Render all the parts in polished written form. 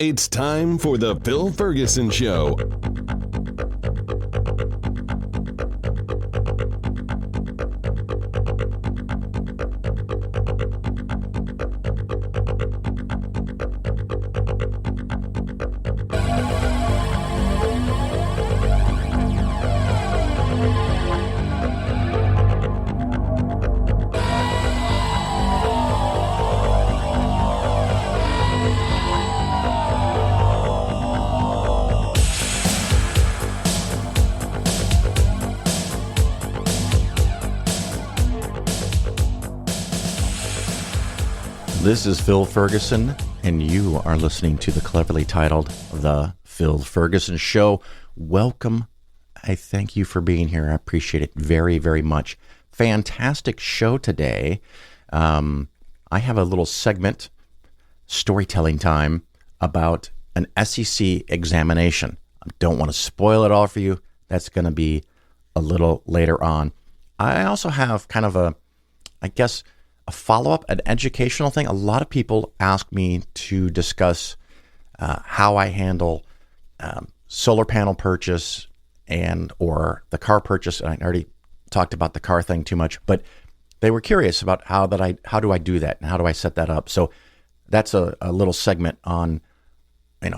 It's time for the Phil Ferguson Show. This is Phil Ferguson, and you are listening to the cleverly titled The Phil Ferguson Show. Welcome. I thank you for being here. I appreciate it very, very much. Fantastic show today. I have a little segment, storytelling time, about an SEC examination. I don't want to spoil it all for you. That's going to be a little later on. I also have kind of a follow-up, an educational thing. A lot of people ask me to discuss how I handle solar panel purchase or the car purchase. I already talked about the car thing too much, but they were curious about how do I do that and how do I set that up. So that's a little segment on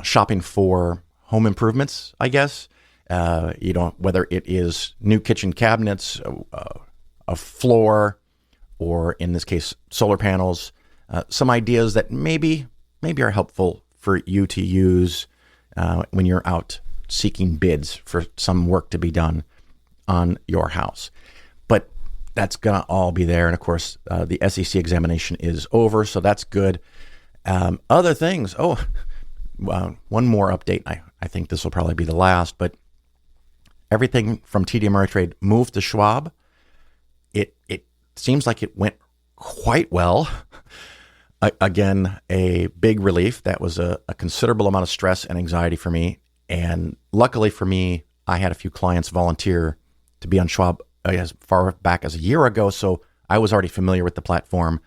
shopping for home improvements, I guess. Whether it is new kitchen cabinets, a floor, or in this case, solar panels, some ideas that maybe are helpful for you to use when you're out seeking bids for some work to be done on your house. But that's going to all be there. And of course, the SEC examination is over, so that's good. Other things. One more update. I think this will probably be the last, but everything from TD Ameritrade moved to Schwab. It seems like it went quite well. Again, a big relief. That was a considerable amount of stress and anxiety for me. And luckily for me, I had a few clients volunteer to be on Schwab as far back as a year ago. So I was already familiar with the platform.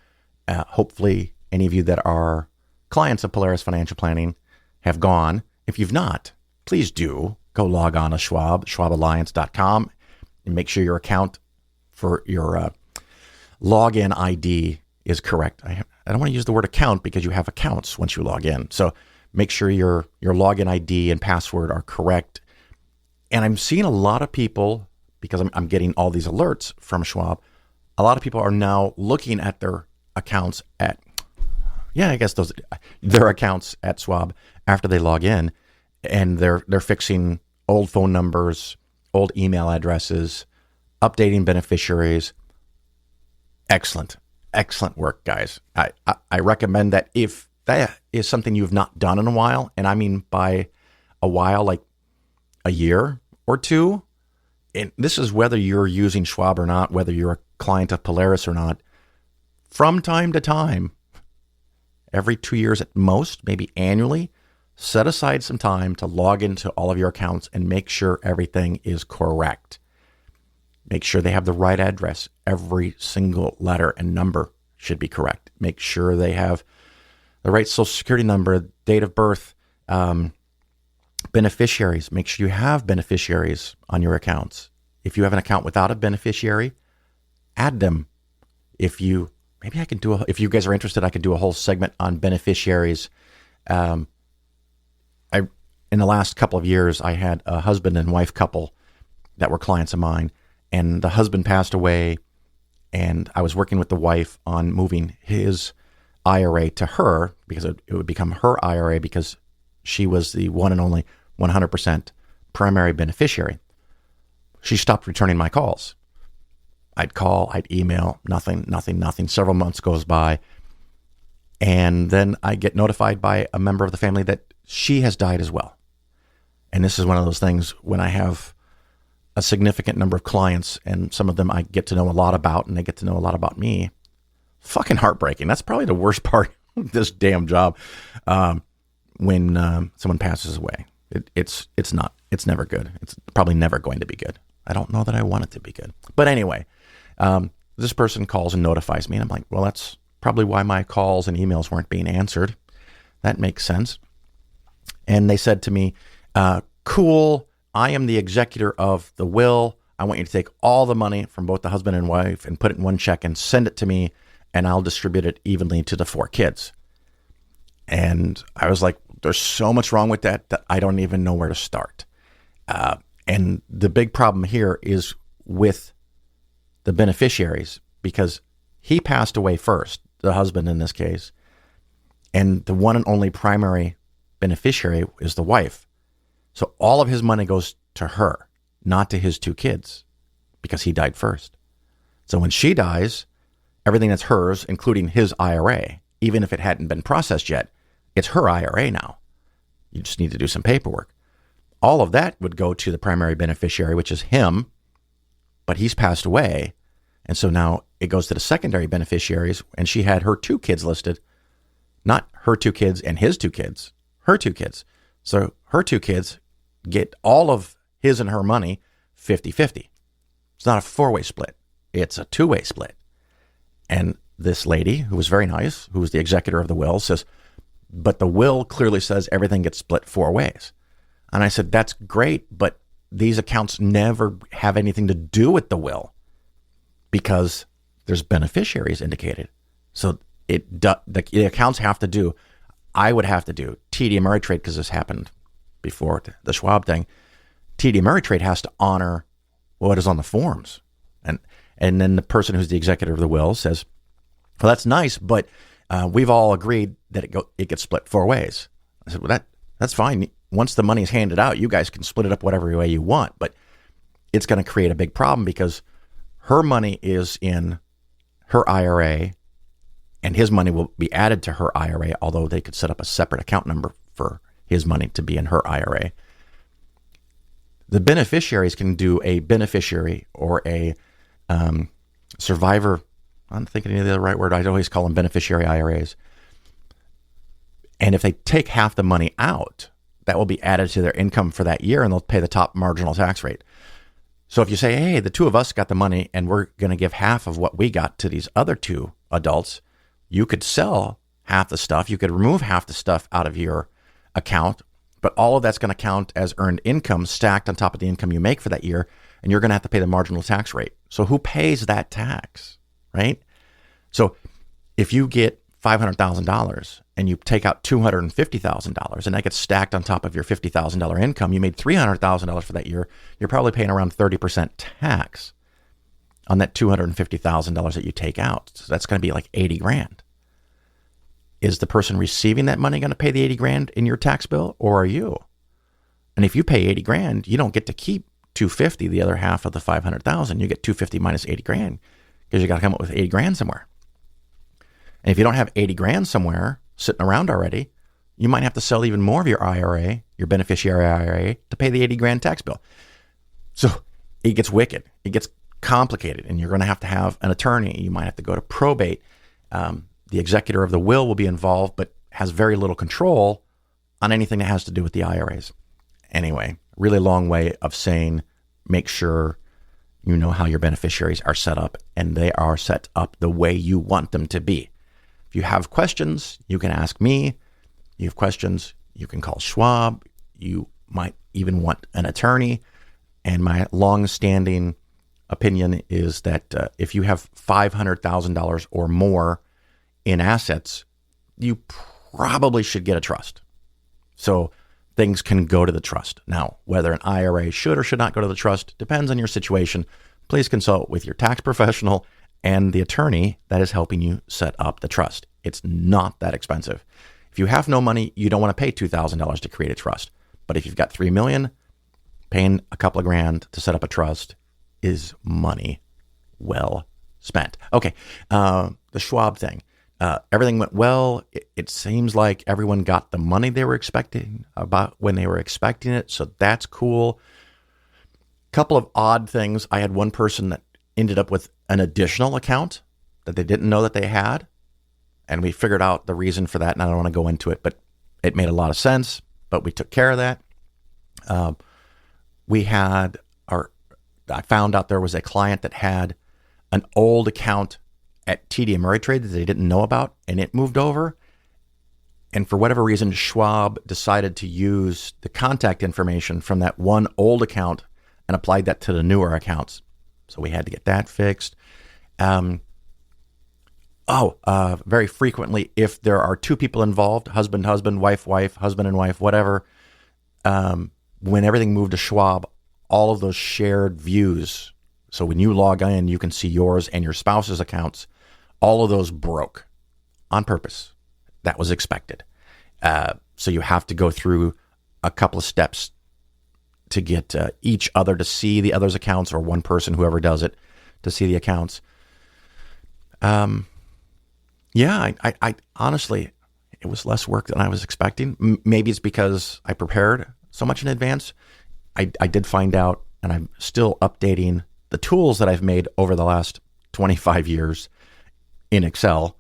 Hopefully, any of you that are clients of Polaris Financial Planning have gone. If you've not, please do go log on to Schwab, schwaballiance.com, and make sure your account for your login ID is correct. I don't want to use the word account because you have accounts once you log in. So make sure your login ID and password are correct. And I'm seeing a lot of people, because I'm getting all these alerts from Schwab, a lot of people are now looking at their accounts their accounts at Schwab after they log in, and they're fixing old phone numbers, old email addresses, updating beneficiaries. Excellent work, guys. I recommend that if that is something you've not done in a while, and I mean by a while, like a year or two, and this is whether you're using Schwab or not, whether you're a client of Polaris or not, from time to time, every 2 years at most, maybe annually, set aside some time to log into all of your accounts and make sure everything is correct. Make sure they have the right address. Every single letter and number should be correct. Make sure they have the right social security number, date of birth, beneficiaries. Make sure you have beneficiaries on your accounts. If you have an account without a beneficiary, add them. If you guys are interested, I could do a whole segment on beneficiaries. In the last couple of years, I had a husband and wife couple that were clients of mine. And the husband passed away, and I was working with the wife on moving his IRA to her because it would become her IRA because she was the one and only 100% primary beneficiary. She stopped returning my calls. I'd call, I'd email, nothing. Several months goes by, and then I get notified by a member of the family that she has died as well. And this is one of those things when I have a significant number of clients, and some of them I get to know a lot about, and they get to know a lot about me. Fucking heartbreaking. That's probably the worst part of this damn job. When someone passes away, it's never good. It's probably never going to be good. I don't know that I want it to be good. But anyway, this person calls and notifies me, and I'm like, well, that's probably why my calls and emails weren't being answered. That makes sense. And they said to me, cool, I am the executor of the will. I want you to take all the money from both the husband and wife and put it in one check and send it to me, and I'll distribute it evenly to the 4 kids. And I was like, there's so much wrong with that I don't even know where to start. And the big problem here is with the beneficiaries, because he passed away first, the husband in this case, and the one and only primary beneficiary is the wife. So all of his money goes to her, not to his 2 kids, because he died first. So when she dies, everything that's hers, including his IRA, even if it hadn't been processed yet, it's her IRA now. You just need to do some paperwork. All of that would go to the primary beneficiary, which is him, but he's passed away. And so now it goes to the secondary beneficiaries, and she had her 2 kids listed, not her 2 kids and his 2 kids, her 2 kids. So her 2 kids get all of his and her money 50-50. It's not a 4-way split. It's a 2-way split. And this lady, who was very nice, who was the executor of the will, says, but the will clearly says everything gets split 4 ways. And I said, that's great, but these accounts never have anything to do with the will because there's beneficiaries indicated. So the accounts have to do, I would have to do TD Ameritrade, because this happened before the Schwab thing. TD Ameritrade has to honor what is on the forms. And then the person who's the executor of the will says, well, that's nice, but we've all agreed that it gets split 4 ways. I said, well, that's fine. Once the money's handed out, you guys can split it up whatever way you want, but it's going to create a big problem because her money is in her IRA and his money will be added to her IRA, although they could set up a separate account number for his money to be in her IRA. The beneficiaries can do a beneficiary or a survivor. I'm thinking of the right word. I always call them beneficiary IRAs. And if they take half the money out, that will be added to their income for that year, and they'll pay the top marginal tax rate. So if you say, hey, the 2 of us got the money and we're going to give half of what we got to these other 2 adults, you could sell half the stuff. You could remove half the stuff out of your account, but all of that's going to count as earned income stacked on top of the income you make for that year, and you're going to have to pay the marginal tax rate. So who pays that tax, right? So if you get $500,000 and you take out $250,000 and that gets stacked on top of your $50,000 income, you made $300,000 for that year, you're probably paying around 30% tax on that $250,000 that you take out. So that's going to be like 80 grand. Is the person receiving that money going to pay the 80 grand in your tax bill, or are you? And if you pay 80 grand, you don't get to keep 250, the other half of the 500,000. You get 250 minus 80 grand because you got to come up with 80 grand somewhere. And if you don't have 80 grand somewhere sitting around already, you might have to sell even more of your IRA, your beneficiary IRA, to pay the 80 grand tax bill. So it gets wicked. It gets complicated, and you're going to have an attorney. You might have to go to probate. The executor of the will be involved, but has very little control on anything that has to do with the IRAs. Anyway, really long way of saying, make sure you know how your beneficiaries are set up, and they are set up the way you want them to be. If you have questions, you can ask me. You have questions, you can call Schwab. You might even want an attorney. And my long-standing opinion is that if you have $500,000 or more in assets, you probably should get a trust. So things can go to the trust. Now, whether an IRA should or should not go to the trust depends on your situation. Please consult with your tax professional and the attorney that is helping you set up the trust. It's not that expensive. If you have no money, you don't want to pay $2,000 to create a trust. But if you've got $3 million, paying a couple of grand to set up a trust is money well spent. Okay, the Schwab thing. Everything went well. It seems like everyone got the money they were expecting about when they were expecting it. So that's cool. Couple of odd things. I had one person that ended up with an additional account that they didn't know that they had. And we figured out the reason for that. And I don't want to go into it, but it made a lot of sense. But we took care of that. I found out there was a client that had an old account at TD Ameritrade that they didn't know about, and it moved over. And for whatever reason, Schwab decided to use the contact information from that one old account and applied that to the newer accounts. So we had to get that fixed. Very frequently, if there are two people involved, husband, wife, husband and wife, whatever, when everything moved to Schwab, all of those shared views, so when you log in, you can see yours and your spouse's accounts, all of those broke on purpose. That was expected. So you have to go through a couple of steps to get each other to see the other's accounts, or one person, whoever does it, to see the accounts. I honestly, it was less work than I was expecting. Maybe it's because I prepared so much in advance. I did find out, and I'm still updating the tools that I've made over the last 25 years in Excel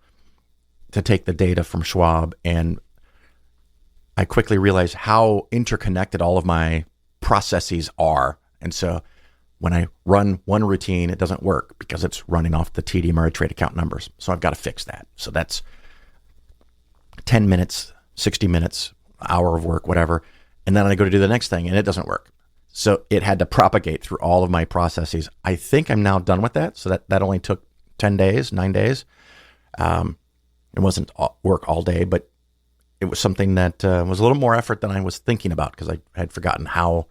to take the data from Schwab. And I quickly realized how interconnected all of my processes are. And so when I run one routine, it doesn't work because it's running off the TD Ameritrade account numbers. So I've got to fix that. So that's 10 minutes, 60 minutes, hour of work, whatever. And then I go to do the next thing and it doesn't work. So it had to propagate through all of my processes. I think I'm now done with that. So that only took 9 days. It wasn't work all day, but it was something that was a little more effort than I was thinking about, because I had forgotten how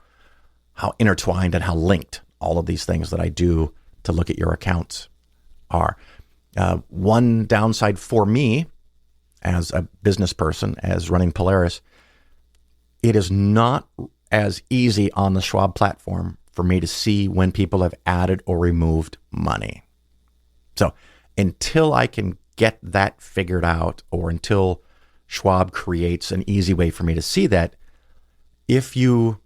intertwined and how linked all of these things that I do to look at your accounts are. One downside for me as a business person, as running Polaris, it is not as easy on the Schwab platform for me to see when people have added or removed money. So until I can get that figured out, or until Schwab creates an easy way for me to see that, if you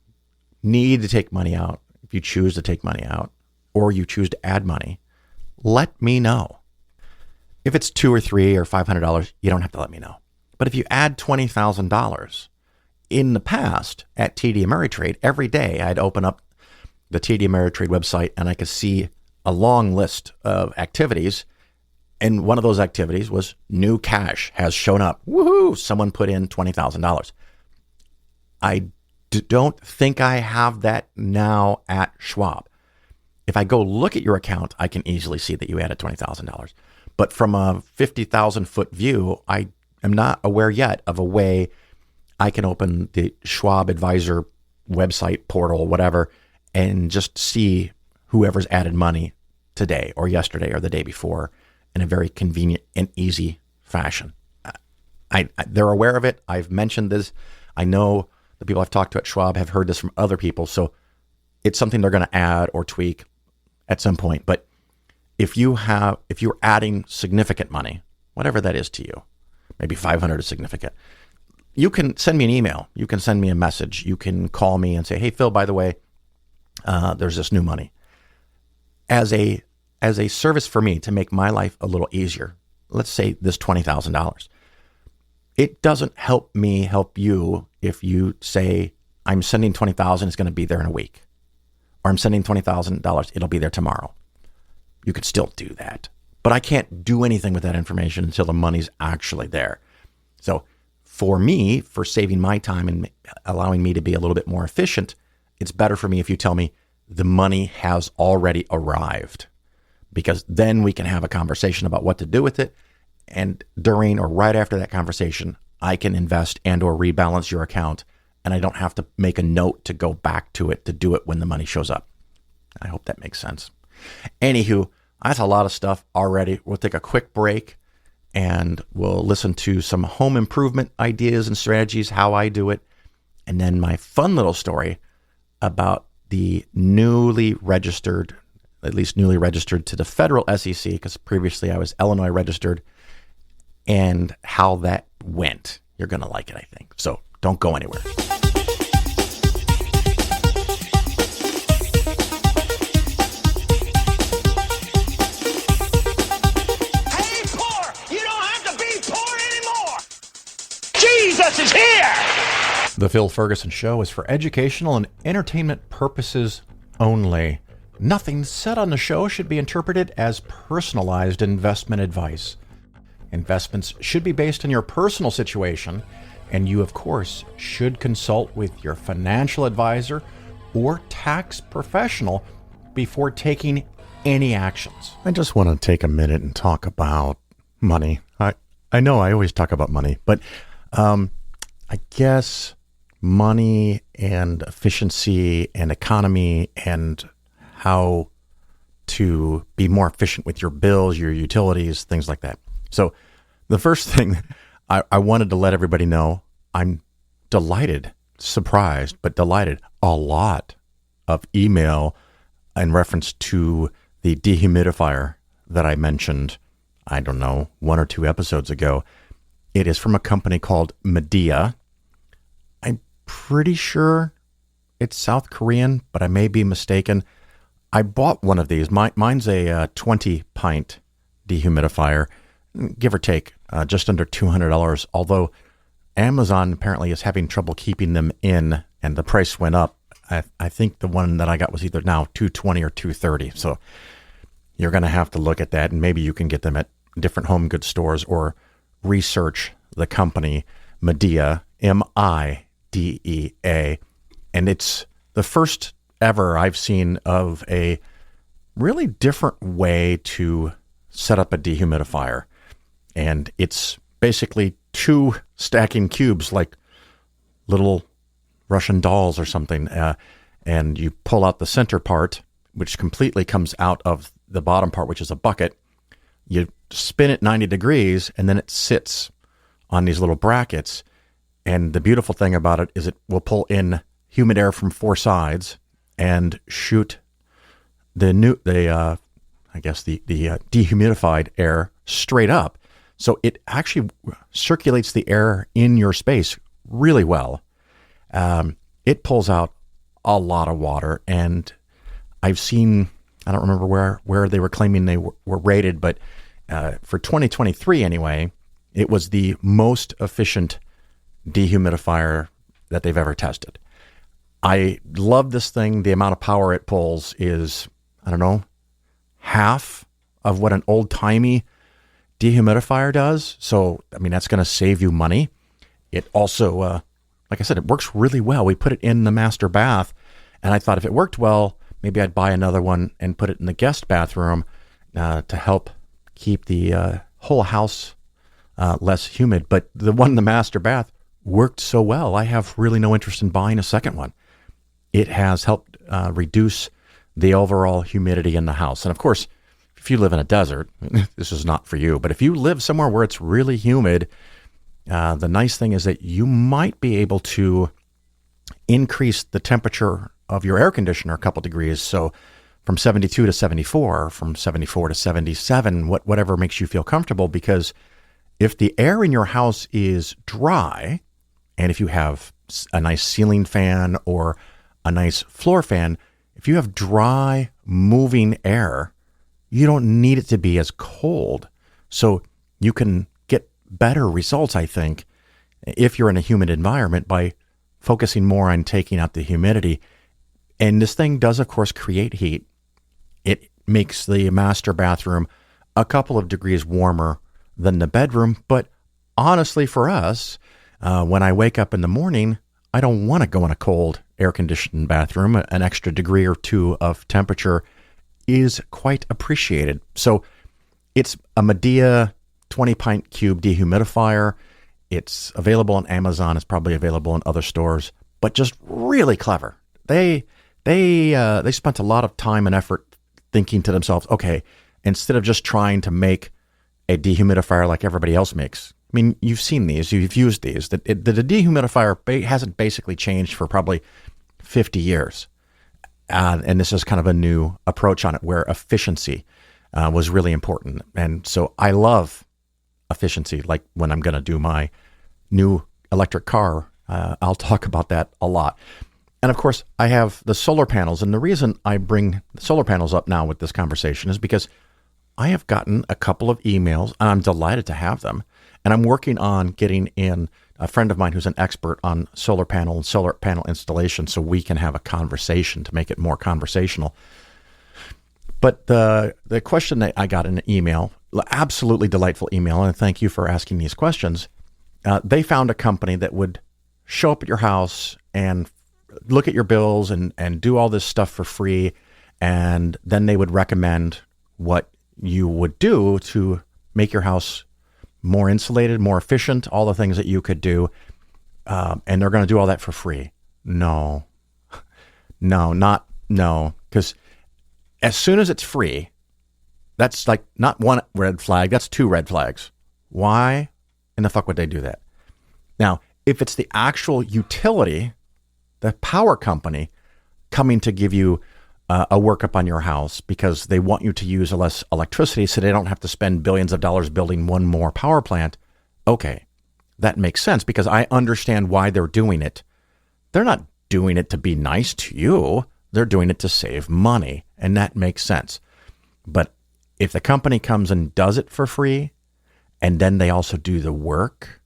need to take money out, if you choose to take money out, or you choose to add money, let me know. If it's $200 or $300 or $500, you don't have to let me know. But if you add $20,000, in the past at TD Ameritrade, every day I'd open up the TD Ameritrade website and I could see a long list of activities. And one of those activities was new cash has shown up. Woohoo! Someone put in $20,000. I don't think I have that now at Schwab. If I go look at your account, I can easily see that you added $20,000. But from a 50,000 foot view, I am not aware yet of a way I can open the Schwab Advisor website, portal, whatever, and just see whoever's added money today or yesterday or the day before in a very convenient and easy fashion. They're aware of it. I've mentioned this. I know the people I've talked to at Schwab have heard this from other people. So it's something they're going to add or tweak at some point. But if you're adding significant money, whatever that is to you, maybe 500 is significant, you can send me an email. You can send me a message. You can call me and say, hey, Phil, by the way, there's this new money. As a service for me to make my life a little easier, let's say this $20,000. It doesn't help me help you if you say, I'm sending $20,000, it's going to be there in a week. Or I'm sending $20,000, it'll be there tomorrow. You could still do that. But I can't do anything with that information until the money's actually there. So for me, for saving my time and allowing me to be a little bit more efficient, it's better for me if you tell me the money has already arrived, because then we can have a conversation about what to do with it. And during or right after that conversation, I can invest and or rebalance your account, and I don't have to make a note to go back to it to do it when the money shows up. I hope that makes sense. Anywho, that's a lot of stuff already. We'll take a quick break and we'll listen to some home improvement ideas and strategies, how I do it. And then my fun little story about the newly registered to the federal SEC, because previously I was Illinois registered, and how that went. You're going to like it, I think. So don't go anywhere. Hey, poor! You don't have to be poor anymore! Jesus is here! The Phil Ferguson Show is for educational and entertainment purposes only. Nothing said on the show should be interpreted as personalized investment advice. Investments should be based on your personal situation, and you, of course, should consult with your financial advisor or tax professional before taking any actions. I just want to take a minute and talk about money. I know I always talk about money, but I guess money and efficiency and economy and how to be more efficient with your bills, your utilities, things like that. So the first thing I wanted to let everybody know, I'm delighted, surprised, but delighted. A lot of email in reference to the dehumidifier that I mentioned, I don't know, 1 or 2 episodes ago. It is from a company called Midea. I'm pretty sure it's South Korean, but I may be mistaken. I bought one of these. Mine's a 20-pint dehumidifier, give or take, just under $200, although Amazon apparently is having trouble keeping them in, and the price went up. I think the one that I got was either now $220 or $230. So you're going to have to look at that, and maybe you can get them at different home goods stores or research the company Midea, Midea, and it's the first ever I've seen of a really different way to set up a dehumidifier. And it's basically 2 stacking cubes like little Russian dolls or something. And you pull out the center part, which completely comes out of the bottom part, which is a bucket. You spin it 90 degrees, and then it sits on these little brackets. And the beautiful thing about it is it will pull in humid air from 4 sides and shoot the dehumidified air straight up. So it actually circulates the air in your space really well. It pulls out a lot of water, and I've seen, I don't remember where they were claiming they were rated, but for 2023 anyway, it was the most efficient dehumidifier that they've ever tested. I love this thing. The amount of power it pulls is, I don't know, half of what an old-timey dehumidifier does. So, I mean, that's going to save you money. It also, like I said, it works really well. We put it in the master bath, and I thought if it worked well, maybe I'd buy another one and put it in the guest bathroom to help keep the whole house less humid. But the one in the master bath worked so well, I have really no interest in buying a second one. It has helped reduce the overall humidity in the house. And of course, if you live in a desert, this is not for you, but if you live somewhere where it's really humid, the nice thing is that you might be able to increase the temperature of your air conditioner a couple degrees. So from 72 to 74, from 74 to 77, whatever makes you feel comfortable, because if the air in your house is dry, and if you have a nice ceiling fan or a nice floor fan, if you have dry, moving air, you don't need it to be as cold. So you can get better results, I think, if you're in a humid environment by focusing more on taking out the humidity. And this thing does, of course, create heat. It makes the master bathroom a couple of degrees warmer than the bedroom. But honestly, for us, when I wake up in the morning, I don't want to go in a cold air-conditioned bathroom. An extra degree or 2 of temperature is quite appreciated. So it's a Midea 20-pint cube dehumidifier. It's available on Amazon. It's probably available in other stores, but just really clever. They spent a lot of time and effort thinking to themselves, okay, instead of just trying to make a dehumidifier like everybody else makes. I mean, you've seen these, you've used these. The dehumidifier hasn't basically changed for probably 50 years. And this is kind of a new approach on it where efficiency was really important. And so I love efficiency. Like when I'm going to do my new electric car, I'll talk about that a lot. And of course, I have the solar panels. And the reason I bring the solar panels up now with this conversation is because I have gotten a couple of emails, and I'm delighted to have them. And I'm working on getting in a friend of mine who's an expert on solar panel and solar panel installation so we can have a conversation to make it more conversational. But the question that I got in an email absolutely delightful email, and thank you for asking these questions. They found a company that would show up at your house and look at your bills and do all this stuff for free, and then they would recommend what you would do to make your house more insulated, more efficient, all the things that you could do, and they're going to do all that for free. No, because as soon as it's free, that's like not one red flag, that's two red flags. Why in the fuck would they do that? Now, if it's the actual utility, the power company coming to give you a workup on your house because they want you to use less electricity so they don't have to spend billions of dollars building one more power plant, okay, that makes sense because I understand why they're doing it. They're not doing it to be nice to you. They're doing it to save money, and that makes sense. But if the company comes and does it for free, and then they also do the work,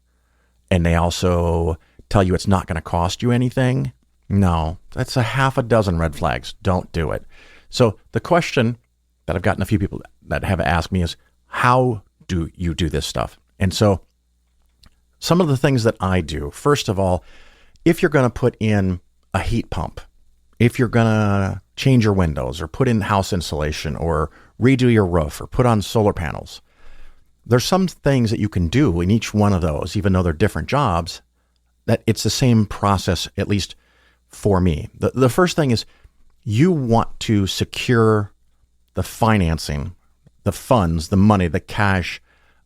and they also tell you it's not going to cost you anything, no, that's a half a dozen red flags. Don't do it. So the question that I've gotten a few people that have asked me is, how do you do this stuff? And so some of the things that I do, first of all, if you're going to put in a heat pump, if you're going to change your windows or put in house insulation or redo your roof or put on solar panels, there's some things that you can do in each one of those, even though they're different jobs, that it's the same process, at least for me. The first thing is you want to secure the financing, the funds, the money, the cash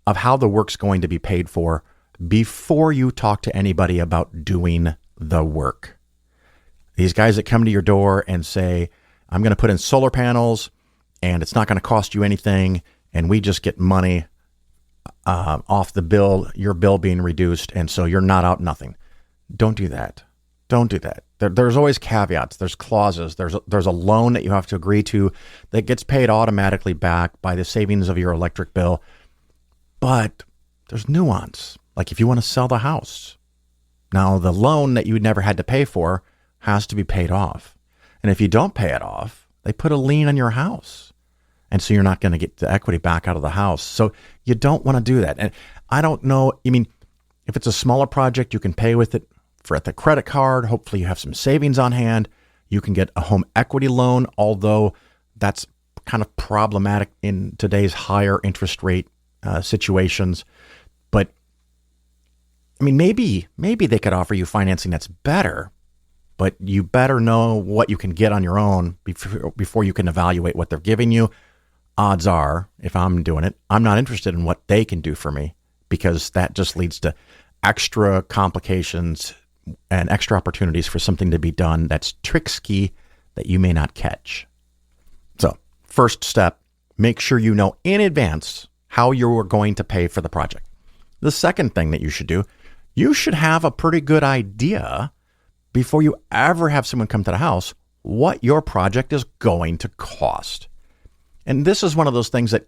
of how the work's going to be paid for before you talk to anybody about doing the work. These guys that come to your door and say, I'm going to put in solar panels and it's not going to cost you anything and we just get money off the bill, your bill being reduced, and so you're not out nothing. Don't do that. Don't do that. There's always caveats. There's clauses. There's a loan that you have to agree to that gets paid automatically back by the savings of your electric bill. But there's nuance. Like if you want to sell the house, now the loan that you never had to pay for has to be paid off. And if you don't pay it off, they put a lien on your house. And so you're not going to get the equity back out of the house. So you don't want to do that. And I don't know, I mean, if it's a smaller project, you can pay with it for the credit card. Hopefully you have some savings on hand. You can get a home equity loan, although that's kind of problematic in today's higher interest rate situations. But I mean, maybe they could offer you financing that's better, but you better know what you can get on your own before you can evaluate what they're giving you. Odds are, if I'm doing it, I'm not interested in what they can do for me because that just leads to extra complications and extra opportunities for something to be done that's tricksy that you may not catch. So, first step, make sure you know in advance how you're going to pay for the project. The second thing that you should do, you should have a pretty good idea before you ever have someone come to the house what your project is going to cost. And this is one of those things that,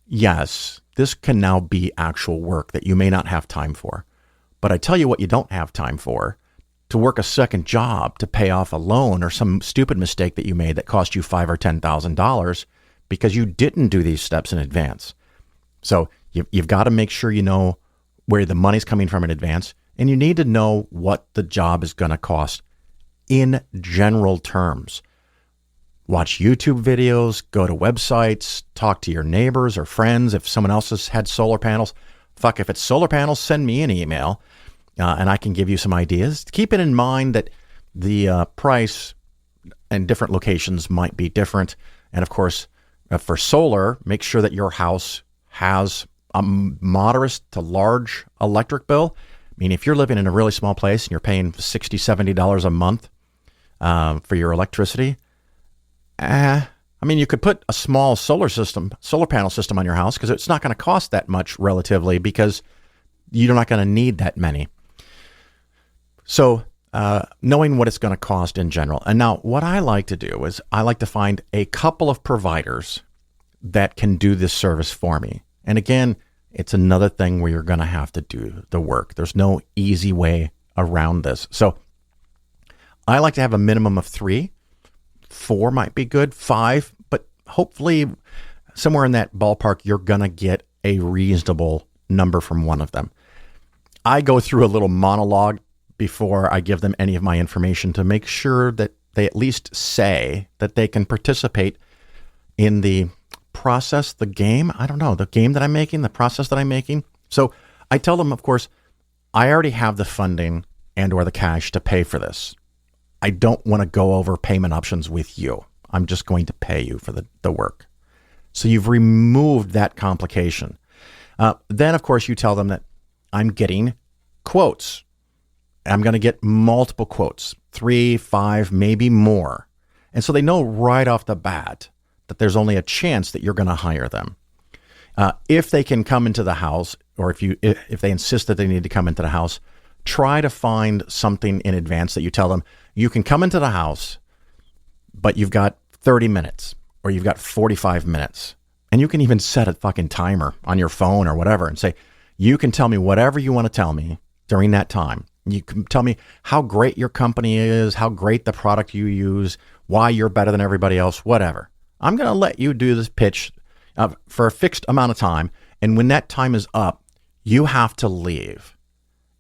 yes, this can now be actual work that you may not have time for. But I tell you what you don't have time for, to work a second job to pay off a loan or some stupid mistake that you made that cost you $5,000 or $10,000 because you didn't do these steps in advance. So you've got to make sure you know where the money's coming from in advance, and you need to know what the job is going to cost in general terms. Watch YouTube videos, go to websites, talk to your neighbors or friends. If someone else has had solar panels, if it's solar panels, send me an email and I can give you some ideas. Keep it in mind that the price in different locations might be different. And of course, for solar, make sure that your house has a moderate to large electric bill. I mean, if you're living in a really small place and you're paying $60, $70 a month for your electricity, I mean, you could put a small solar panel system on your house because it's not going to cost that much relatively because you're not going to need that many. So knowing what it's going to cost in general. And now what I like to do is I like to find a couple of providers that can do this service for me. And again, it's another thing where you're going to have to do the work. There's no easy way around this. So I like to have a minimum of 3. 4 might be good, 5, but hopefully somewhere in that ballpark, you're going to get a reasonable number from one of them. I go through a little monologue before I give them any of my information to make sure that they at least say that they can participate in the process, the game. I don't know, the game that I'm making, the process that I'm making. So I tell them, of course, I already have the funding and or the cash to pay for this. I don't want to go over payment options with you. I'm just going to pay you for the work. So you've removed that complication. Then, of course, you tell them that I'm getting quotes. I'm going to get multiple quotes, 3, 5, maybe more. And so they know right off the bat that there's only a chance that you're going to hire them. If they can come into the house, or if they insist that they need to come into the house, try to find something in advance that you tell them, you can come into the house, but you've got 30 minutes or you've got 45 minutes. And you can even set a fucking timer on your phone or whatever and say, you can tell me whatever you want to tell me during that time. You can tell me how great your company is, how great the product you use, why you're better than everybody else, whatever. I'm going to let you do this pitch for a fixed amount of time. And when that time is up, you have to leave.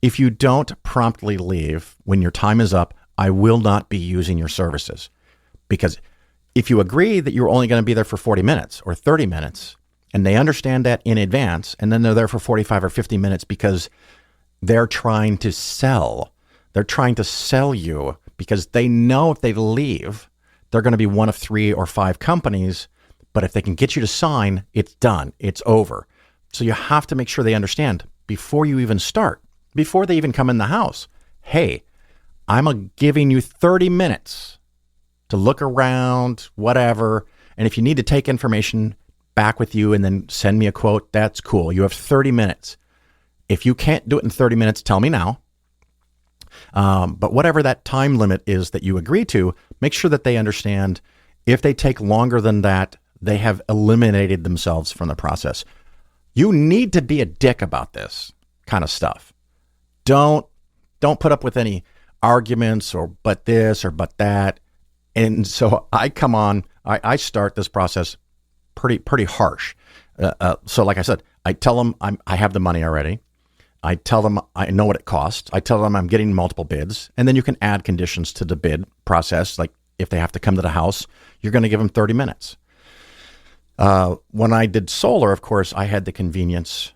If you don't promptly leave when your time is up, I will not be using your services. Because if you agree that you're only going to be there for 40 minutes or 30 minutes, and they understand that in advance, and then they're there for 45 or 50 minutes because they're trying to sell. They're trying to sell you because they know if they leave, they're going to be one of 3 or 5 companies. But if they can get you to sign, it's done. It's over. So you have to make sure they understand before you even start, before they even come in the house. Hey, I'm giving you 30 minutes to look around, whatever. And if you need to take information back with you and then send me a quote, that's cool. You have 30 minutes. If you can't do it in 30 minutes, tell me now. But whatever that time limit is that you agree to, make sure that they understand if they take longer than that, they have eliminated themselves from the process. You need to be a dick about this kind of stuff. Don't put up with any arguments or but this or but that. And so I come on, I start this process pretty harsh. So like I said, I tell them I have the money already. I tell them I know what it costs. I tell them I'm getting multiple bids. And then you can add conditions to the bid process. Like if they have to come to the house, you're going to give them 30 minutes. When I did solar, of course, I had the convenience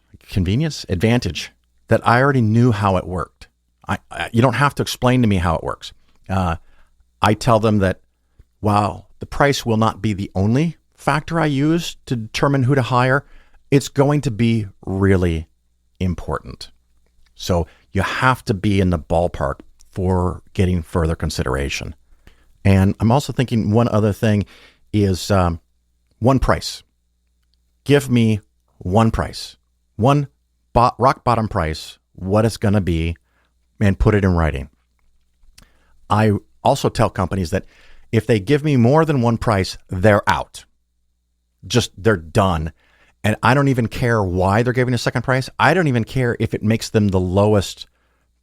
advantage that I already knew how it worked. You don't have to explain to me how it works. I tell them that while the price will not be the only factor I use to determine who to hire, it's going to be really important. So you have to be in the ballpark for getting further consideration. And I'm also thinking one other thing is one price. Give me one price, one rock bottom price, what it's going to be, and put it in writing. I also tell companies that if they give me more than one price, they're out. They're done. And I don't even care why they're giving a second price. I don't even care if it makes them the lowest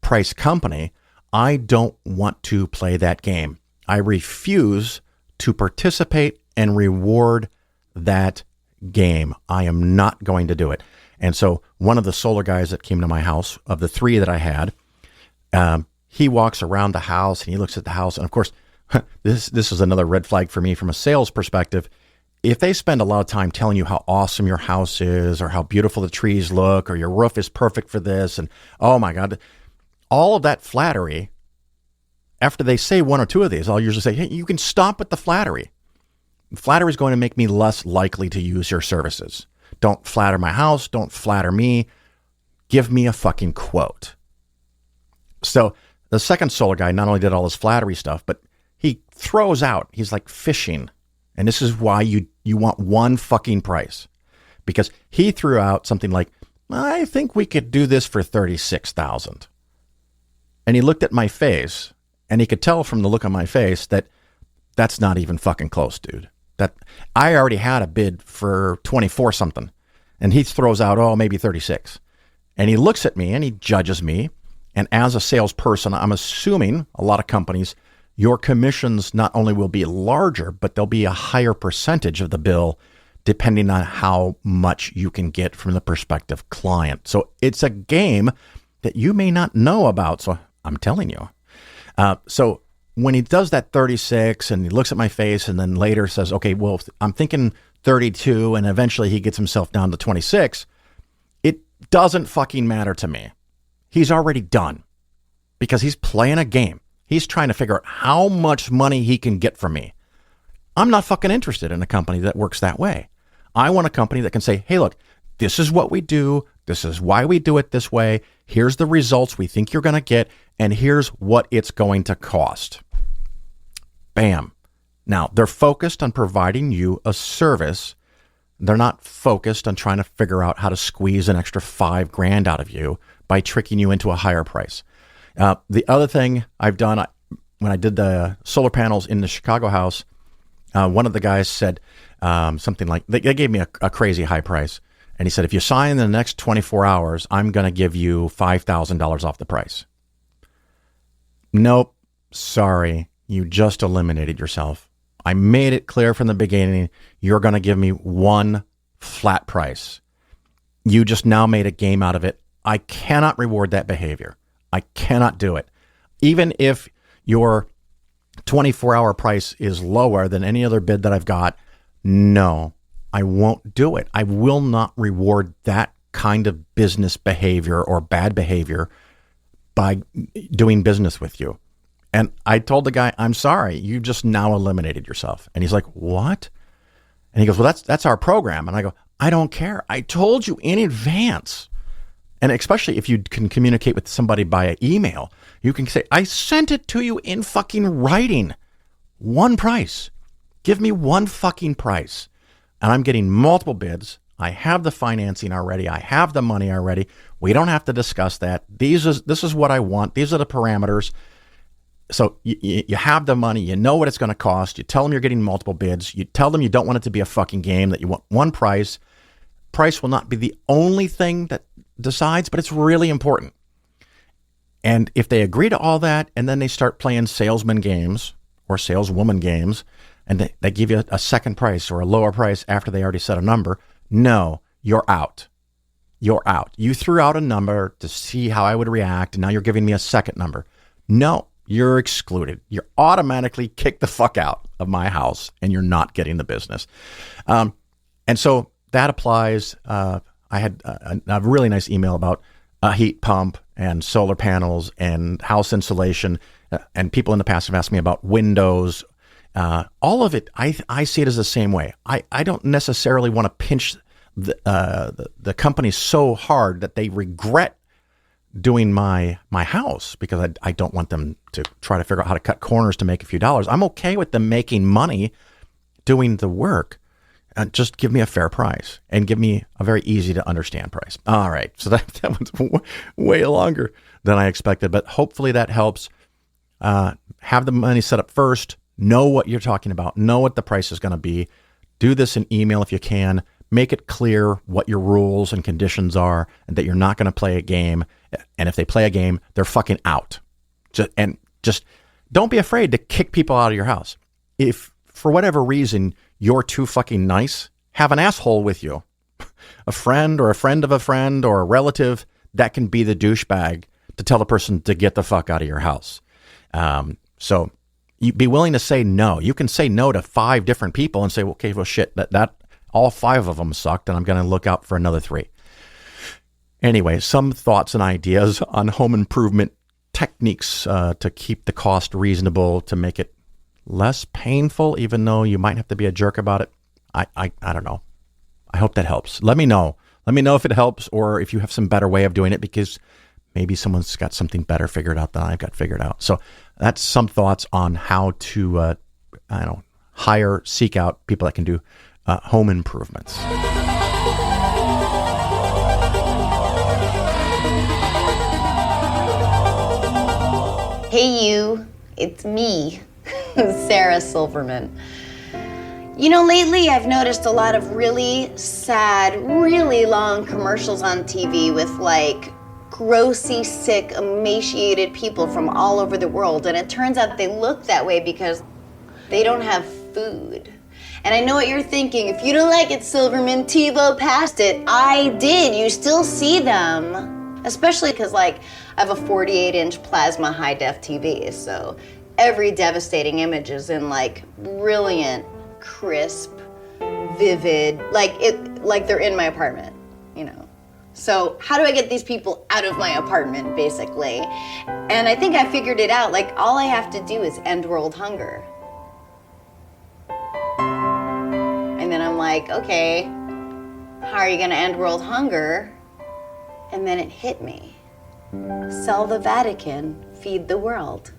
price company. I don't want to play that game. I refuse to participate and reward that game. I am not going to do it. And so one of the solar guys that came to my house, of the 3 that I had, he walks around the house and he looks at the house. And of course, this is another red flag for me from a sales perspective. If they spend a lot of time telling you how awesome your house is or how beautiful the trees look or your roof is perfect for this and oh my God, all of that flattery, after they say 1 or 2 of these, I'll usually say, hey, you can stop with the flattery. Flattery is going to make me less likely to use your services. Don't flatter my house. Don't flatter me. Give me a fucking quote. So the second solar guy not only did all this flattery stuff, but he throws out, he's like fishing. And this is why you want one fucking price. Because he threw out something like, I think we could do this for $36,000. And he looked at my face and he could tell from the look on my face that that's not even fucking close, dude. That I already had a bid for 24 something. And he throws out, oh, maybe 36. And he looks at me and he judges me. And as a salesperson, I'm assuming a lot of companies, your commissions not only will be larger, but there'll be a higher percentage of the bill depending on how much you can get from the prospective client. So it's a game that you may not know about. So I'm telling you. So when he does that 36 and he looks at my face and then later says, okay, well, I'm thinking 32, and eventually he gets himself down to 26, it doesn't fucking matter to me. He's already done because he's playing a game. He's trying to figure out how much money he can get from me. I'm not fucking interested in a company that works that way. I want a company that can say, hey, look, this is what we do. This is why we do it this way. Here's the results we think you're going to get, and here's what it's going to cost. Bam. Now, they're focused on providing you a service. They're not focused on trying to figure out how to squeeze an extra $5,000 out of you by tricking you into a higher price. The other thing I've done, when I did the solar panels in the Chicago house, one of the guys said something like, they gave me a crazy high price. And he said, if you sign in the next 24 hours, I'm going to give you $5,000 off the price. Nope. Sorry. You just eliminated yourself. I made it clear from the beginning, you're going to give me one flat price. You just now made a game out of it. I cannot reward that behavior. I cannot do it. Even if your 24-hour price is lower than any other bid that I've got, no, I won't do it. I will not reward that kind of business behavior or bad behavior by doing business with you. And I told the guy, I'm sorry, you just now eliminated yourself. And he's like, what? And he goes, well, that's our program. And I go, I don't care. I told you in advance. And especially if you can communicate with somebody by email, you can say, I sent it to you in fucking writing. One price. Give me one fucking price. And I'm getting multiple bids. I have the financing already. I have the money already. We don't have to discuss that. This is what I want. These are the parameters. So you have the money. You know what it's going to cost. You tell them you're getting multiple bids. You tell them you don't want it to be a fucking game, that you want one price. Price will not be the only thing that decides, but it's really important. And if they agree to all that, and then they start playing salesman games or saleswoman games, and they give you a second price or a lower price after they already set a number, no, you're out. You're out. You threw out a number to see how I would react, and now you're giving me a second number. No, you're excluded. You're automatically kicked the fuck out of my house, and you're not getting the business. And so that applies. I had a really nice email about a heat pump and solar panels and house insulation. And people in the past have asked me about windows. All of it, I see it as the same way. I don't necessarily want to pinch the company so hard that they regret doing my house, because I don't want them to try to figure out how to cut corners to make a few dollars. I'm okay with them making money doing the work. Just give me a fair price and give me a very easy to understand price. All right. So that was way longer than I expected, but hopefully that helps. Have the money set up first. Know what you're talking about. Know what the price is going to be. Do this in email if you can. Make it clear what your rules and conditions are, and that you're not going to play a game. And if they play a game, they're fucking out. Just don't be afraid to kick people out of your house. If for whatever reason you're too fucking nice, have an asshole with you. A friend or a friend of a friend or a relative that can be the douchebag to tell the person to get the fuck out of your house. So you be willing to say no. You can say no to 5 different people and say, well, okay, well, shit, that all 5 of them sucked, and I'm going to look out for another 3. Anyway, some thoughts and ideas on home improvement techniques to keep the cost reasonable, to make it less painful, even though you might have to be a jerk about it. I don't know. I hope that helps. Let me know. Let me know if it helps, or if you have some better way of doing it, because maybe someone's got something better figured out than I've got figured out. So that's some thoughts on how to, seek out people that can do home improvements. Hey you, it's me, Sarah Silverman. You know, lately I've noticed a lot of really sad, really long commercials on TV with like grossly sick, emaciated people from all over the world. And it turns out they look that way because they don't have food. And I know what you're thinking. If you don't like it, Silverman, TiVo passed it. I did. You still see them. Especially because, like, I have a 48-inch plasma high-def TV, so every devastating image is in, like, brilliant, crisp, vivid, like they're in my apartment, you know. So how do I get these people out of my apartment, basically? And I think I figured it out. Like, all I have to do is end world hunger. And then I'm like, okay, how are you gonna end world hunger? And then it hit me. Sell the Vatican, feed the world.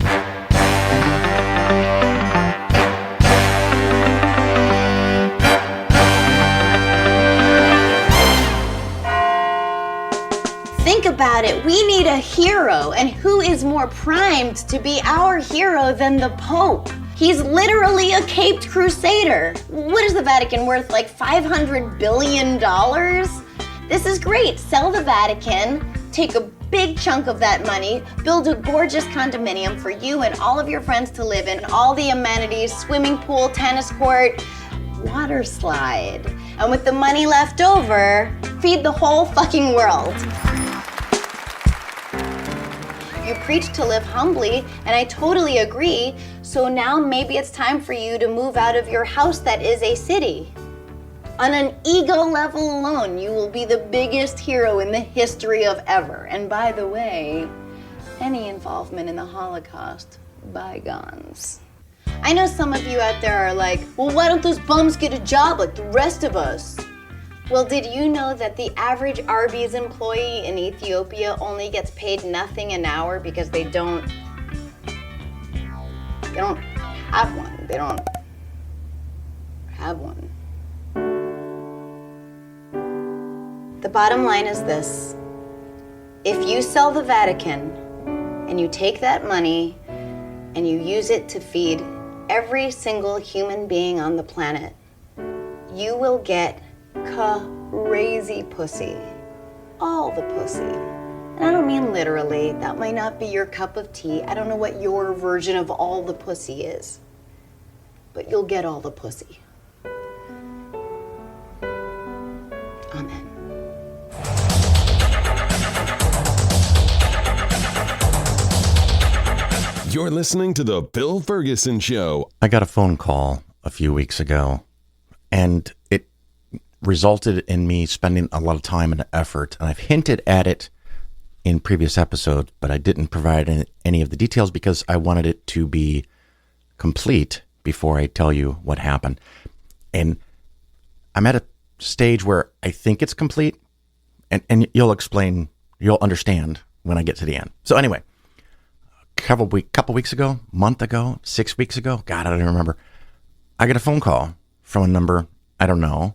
Think about it. We need a hero, and who is more primed to be our hero than the Pope? He's literally a caped crusader. What is the Vatican worth, like $500 billion? This is great. Sell the Vatican, take a big chunk of that money, build a gorgeous condominium for you and all of your friends to live in, all the amenities, swimming pool, tennis court, water slide. And with the money left over, feed the whole fucking world. You preach to live humbly, and I totally agree. So now maybe it's time for you to move out of your house that is a city. On an ego level alone, you will be the biggest hero in the history of ever. And by the way, any involvement in the Holocaust, bygones. I know some of you out there are like, well, why don't those bums get a job like the rest of us? Well, did you know that the average Arby's employee in Ethiopia only gets paid nothing an hour because they don't have one. They don't have one. The bottom line is this. If you sell the Vatican and you take that money and you use it to feed every single human being on the planet, you will get crazy pussy. All the pussy. And I don't mean literally. That might not be your cup of tea. I don't know what your version of all the pussy is. But you'll get all the pussy. Amen. You're listening to The Phil Ferguson Show. I got a phone call a few weeks ago, and it resulted in me spending a lot of time and effort, and I've hinted at it in previous episodes, but I didn't provide any of the details because I wanted it to be complete before I tell you what happened. And I'm at a stage where I think it's complete, and you'll understand when I get to the end. So anyway, couple weeks ago, month ago, 6 weeks ago, God, I don't remember. I get a phone call from a number I don't know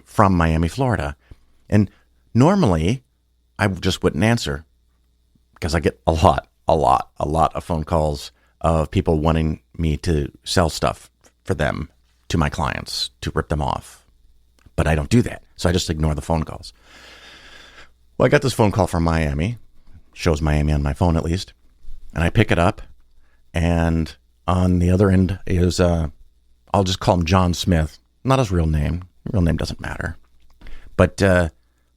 from Miami, Florida. And normally I just wouldn't answer because I get a lot of phone calls of people wanting me to sell stuff for them to my clients to rip them off. But I don't do that. So I just ignore the phone calls. Well, I got this phone call from Miami. Shows Miami on my phone at least. And I pick it up, and on the other end is, I'll just call him John Smith. Not his real name. Real name doesn't matter. But,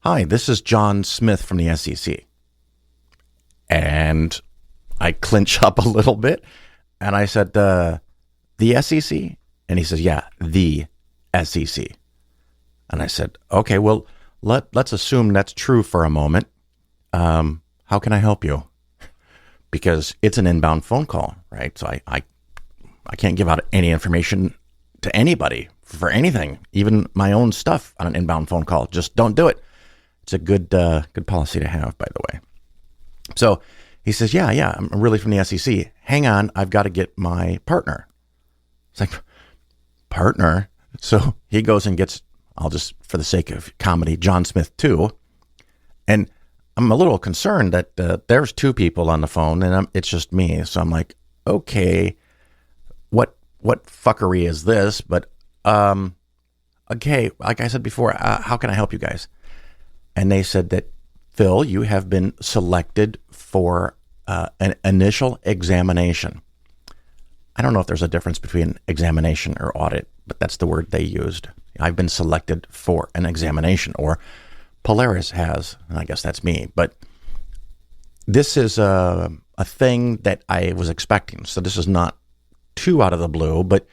hi, this is John Smith from the SEC. And I clinch up a little bit, and I said, the SEC? And he says, yeah, the SEC. And I said, okay, well, let's assume that's true for a moment. How can I help you? Because it's an inbound phone call, right? So I can't give out any information to anybody for anything, even my own stuff on an inbound phone call. Just don't do it. It's a good policy to have, by the way. So he says, yeah, I'm really from the SEC. Hang on, I've got to get my partner. It's like, partner? So he goes and gets, I'll just, for the sake of comedy, John Smith too. And I'm a little concerned that there's two people on the phone and it's just me. So I'm like, okay, what fuckery is this? But, okay, like I said before, how can I help you guys? And they said that, Phil, you have been selected for an initial examination. I don't know if there's a difference between examination or audit, but that's the word they used. I've been selected for an examination, or Polaris has, and I guess that's me. But this is a thing that I was expecting. So this is not too out of the blue, but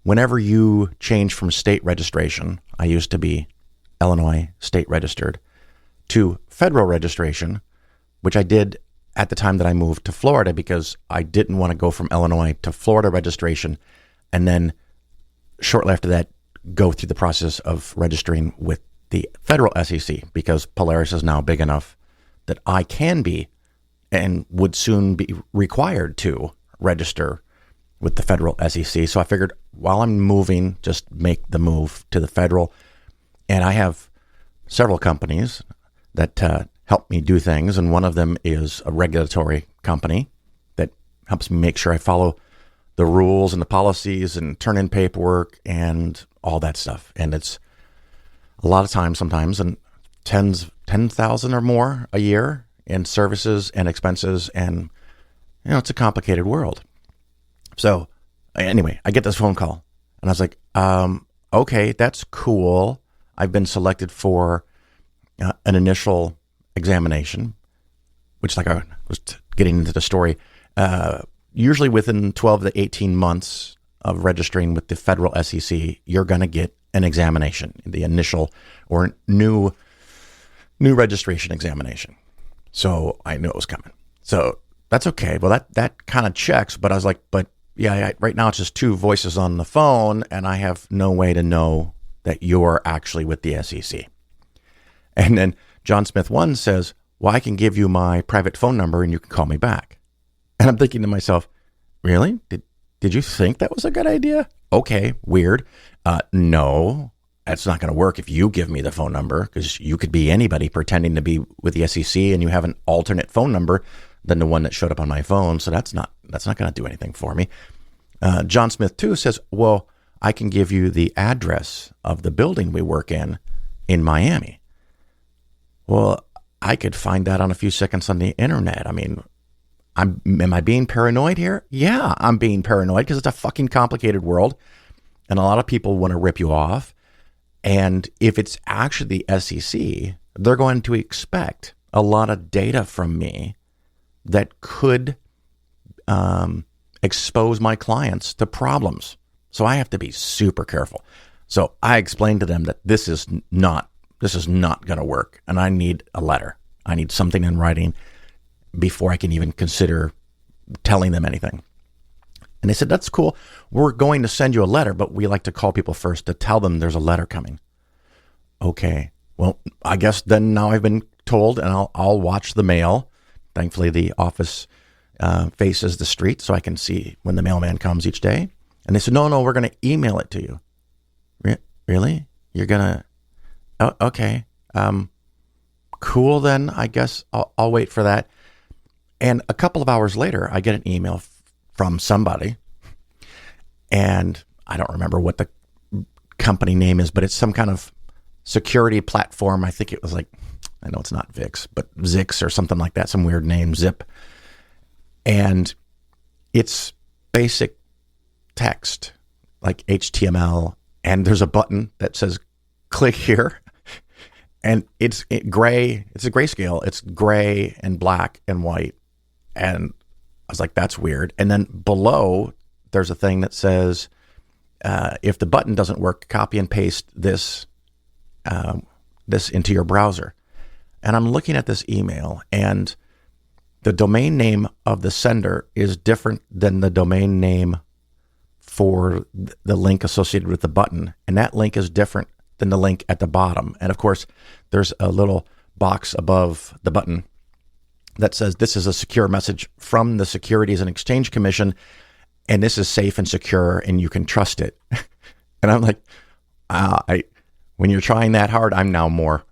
whenever you change from state registration, I used to be Illinois state registered, to federal registration, which I did at the time that I moved to Florida because I didn't want to go from Illinois to Florida registration and then shortly after that go through the process of registering with the federal SEC, because Polaris is now big enough that I can be and would soon be required to register with the federal SEC. So I figured while I'm moving, just make the move to the federal. And I have several companies that help me do things. And one of them is a regulatory company that helps me make sure I follow the rules and the policies and turn in paperwork and all that stuff. And it's a lot of time sometimes, and 10,000 or more a year in services and expenses. And, it's a complicated world. So anyway, I get this phone call and I was like, okay, that's cool. I've been selected for an initial examination, which, like I was getting into the story, usually within 12 to 18 months of registering with the federal SEC, you're going to get an examination, the initial or new registration examination. So I knew it was coming. So that's okay. Well, that kind of checks, but I was like, right now it's just two voices on the phone and I have no way to know that you're actually with the SEC. And then John Smith 1 says, well, I can give you my private phone number and you can call me back. And I'm thinking to myself, really? Did you think that was a good idea? Okay, weird. No, that's not going to work if you give me the phone number, because you could be anybody pretending to be with the SEC and you have an alternate phone number than the one that showed up on my phone. So that's not going to do anything for me. John Smith 2 says, well, I can give you the address of the building we work in Miami. Well, I could find that on a few seconds on the internet. I mean, am I being paranoid here? Yeah, I'm being paranoid because it's a fucking complicated world and a lot of people want to rip you off. And if it's actually the SEC, they're going to expect a lot of data from me that could expose my clients to problems. So I have to be super careful. So I explained to them that this is not going to work, and I need a letter. I need something in writing before I can even consider telling them anything. And they said, that's cool. We're going to send you a letter, but we like to call people first to tell them there's a letter coming. Okay. Well, I guess then now I've been told, and I'll watch the mail. Thankfully, the office faces the street, so I can see when the mailman comes each day. And they said, no, we're going to email it to you. Really? You're going to... Oh, okay. Cool then. I guess I'll wait for that. And a couple of hours later, I get an email from somebody, and I don't remember what the company name is, but it's some kind of security platform. I think it was like, I know it's not VIX, but Zix or something like that, some weird name, Zip. And it's basic text, like HTML, and there's a button that says, click here. And it's gray. It's a grayscale. It's gray and black and white. And I was like, that's weird. And then below, there's a thing that says, if the button doesn't work, copy and paste this into your browser. And I'm looking at this email, and the domain name of the sender is different than the domain name for the link associated with the button. And that link is different than the link at the bottom. And of course, there's a little box above the button that says, this is a secure message from the Securities and Exchange Commission, and this is safe and secure, and you can trust it. And I'm like, when you're trying that hard, I'm now more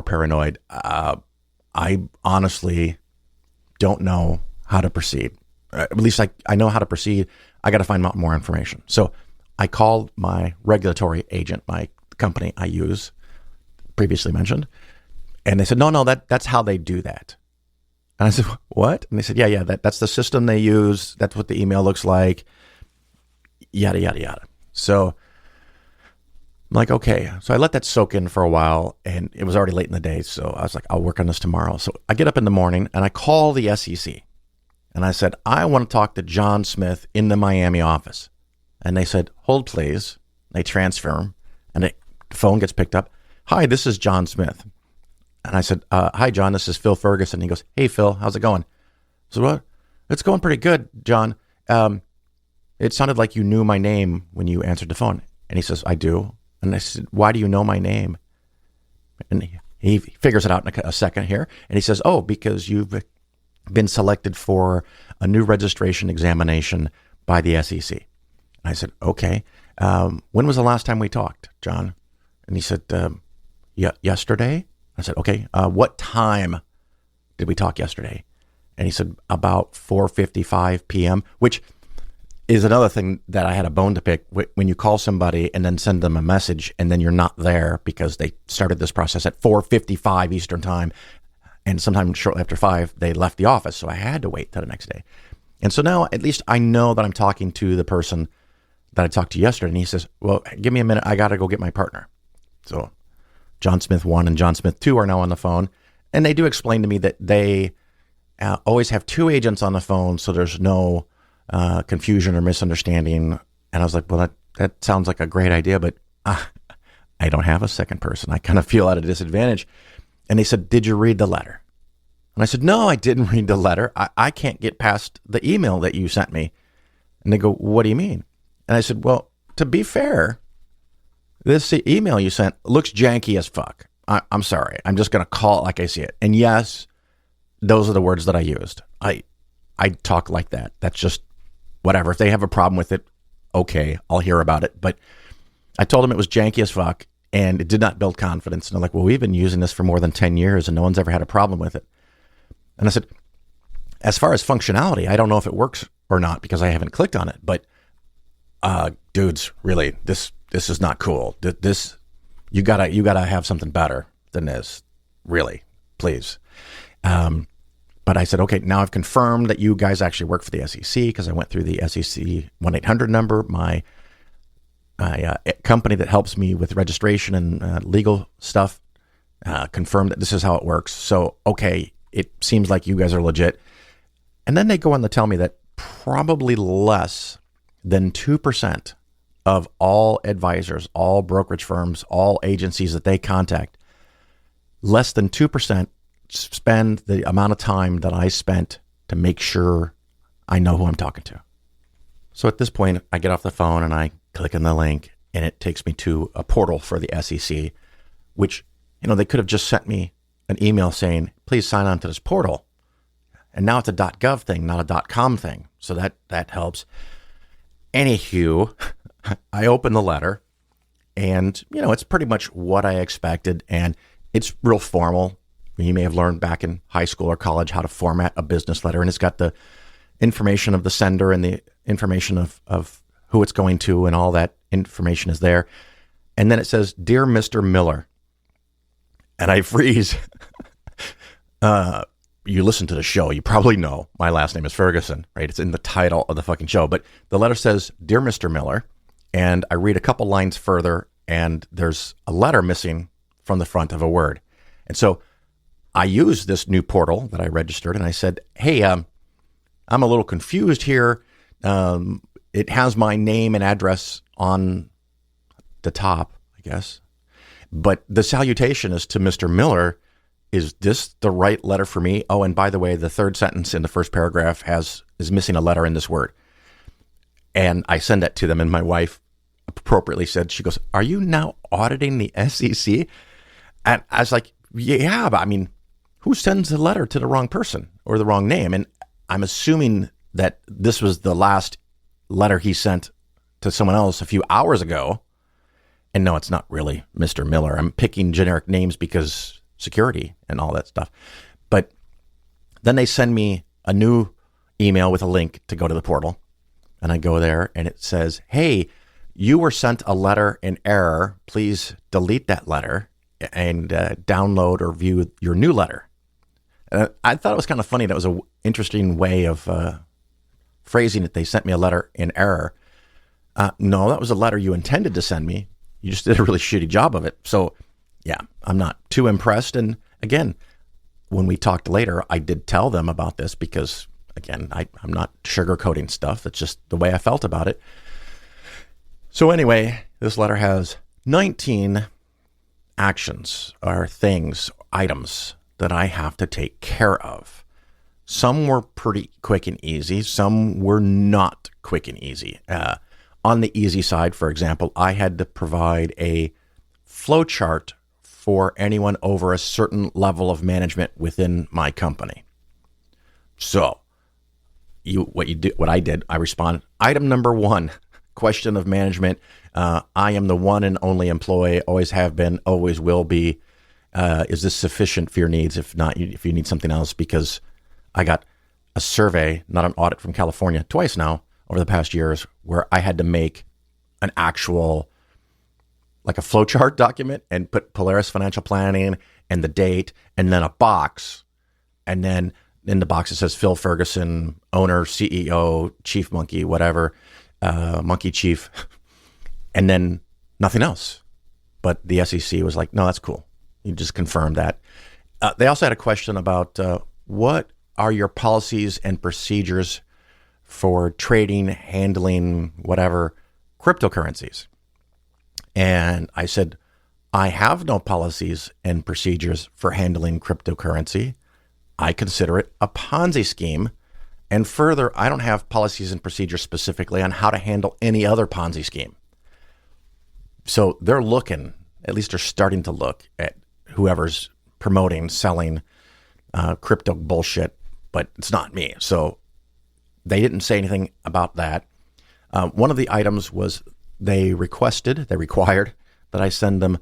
paranoid. I honestly don't know how to proceed. At least I know how to proceed. I got to find out more information. So I called my regulatory agent, my company I use, previously mentioned, and they said, no, that's how they do that. And I said, what? And they said, yeah, that's the system they use. That's what the email looks like. Yada, yada, yada. So I'm like, okay. So I let that soak in for a while, and it was already late in the day. So I was like, I'll work on this tomorrow. So I get up in the morning and I call the SEC. And I said, I want to talk to John Smith in the Miami office. And they said, hold please. They transfer him, and the phone gets picked up. Hi, this is John Smith. And I said, hi, John, this is Phil Ferguson. He goes, hey, Phil, how's it going? I said, what? It's going pretty good, John. It sounded like you knew my name when you answered the phone. And he says, I do. And I said, why do you know my name? And he figures it out in a second here. And he says, oh, because you've been selected for a new registration examination by the SEC. And I said, okay. When was the last time we talked, John? And he said, yesterday. I said, okay. What time did we talk yesterday? And he said, about 4:55 p.m., which is another thing that I had a bone to pick. When you call somebody and then send them a message and then you're not there because they started this process at 4:55 Eastern time, and sometime shortly after 5, they left the office. So I had to wait till the next day. And so now at least I know that I'm talking to the person that I talked to yesterday. And he says, well, give me a minute. I got to go get my partner. So John Smith 1 and John Smith 2 are now on the phone. And they do explain to me that they always have 2 agents on the phone, so there's no confusion or misunderstanding. And I was like, well, that sounds like a great idea, but I don't have a second person. I kind of feel at a disadvantage. And they said, did you read the letter? And I said, no, I didn't read the letter. I can't get past the email that you sent me. And they go, what do you mean? And I said, well, to be fair, this email you sent looks janky as fuck. I'm sorry. I'm just going to call it like I see it. And yes, those are the words that I used. I talk like that. That's just whatever. If they have a problem with it, okay, I'll hear about it. But I told them it was janky as fuck and it did not build confidence. And they're like, well, we've been using this for more than 10 years and no one's ever had a problem with it. And I said, as far as functionality, I don't know if it works or not because I haven't clicked on it. But dudes, really, this is not cool. This you gotta have something better than this, really, please. But I said, okay, now I've confirmed that you guys actually work for the SEC because I went through the SEC 1-800 number. My company that helps me with registration and legal stuff confirmed that this is how it works. So, okay, it seems like you guys are legit. And then they go on to tell me that probably less than 2% of all advisors, all brokerage firms, all agencies that they contact, less than 2% spend the amount of time that I spent to make sure I know who I'm talking to. So at this point, I get off the phone and I click on the link and it takes me to a portal for the SEC, which, they could have just sent me an email saying, please sign on to this portal. And now it's a .gov thing, not a .com thing. So that helps. Anywho, I open the letter and, it's pretty much what I expected. And it's real formal. You may have learned back in high school or college how to format a business letter. And it's got the information of the sender and the information of who it's going to, and all that information is there. And then it says, Dear Mr. Miller. And I freeze. You listen to the show, you probably know my last name is Ferguson, right? It's in the title of the fucking show. But the letter says, Dear Mr. Miller. And I read a couple lines further and there's a letter missing from the front of a word. And so I used this new portal that I registered and I said, hey, I'm a little confused here. It has my name and address on the top, I guess. But the salutation is to Mr. Miller. Is this the right letter for me? Oh, and by the way, the third sentence in the first paragraph is missing a letter in this word. And I send that to them, and my wife appropriately said, she goes, are you now auditing the SEC? And I was like, yeah, but I mean, who sends a letter to the wrong person or the wrong name? And I'm assuming that this was the last letter he sent to someone else a few hours ago. And no, it's not really Mr. Miller. I'm picking generic names because security and all that stuff. But then they send me a new email with a link to go to the portal. And I go there and it says, hey, you were sent a letter in error. Please delete that letter and download or view your new letter. I thought it was kind of funny. That was an interesting way of phrasing it. They sent me a letter in error. No, that was a letter you intended to send me. You just did a really shitty job of it. So, yeah, I'm not too impressed. And again, when we talked later, I did tell them about this because, again, I'm not sugarcoating stuff. It's just the way I felt about it. So anyway, this letter has 19 actions or things, items that I have to take care of. Some were pretty quick and easy. Some were not quick and easy. On the easy side, for example, I had to provide a flow chart for anyone over a certain level of management within my company. So, what I did, I responded, item number 1, question of management. I am the one and only employee, always have been, always will be. Is this sufficient for your needs? If not, if you need something else, because I got a survey, not an audit, from California twice now over the past years, where I had to make an actual, like a flowchart document and put Polaris Financial Planning and the date and then a box. And then in the box it says Phil Ferguson, owner, CEO, chief monkey, whatever, monkey chief, and then nothing else. But the SEC was like, no, that's cool. You just confirmed that. They also had a question about what are your policies and procedures for trading, handling, whatever, cryptocurrencies. And I said, I have no policies and procedures for handling cryptocurrency. I consider it a Ponzi scheme. And further, I don't have policies and procedures specifically on how to handle any other Ponzi scheme. So they're looking, at least they're starting to look at whoever's promoting, selling crypto bullshit, but it's not me. So they didn't say anything about that. One of the items was they required that I send them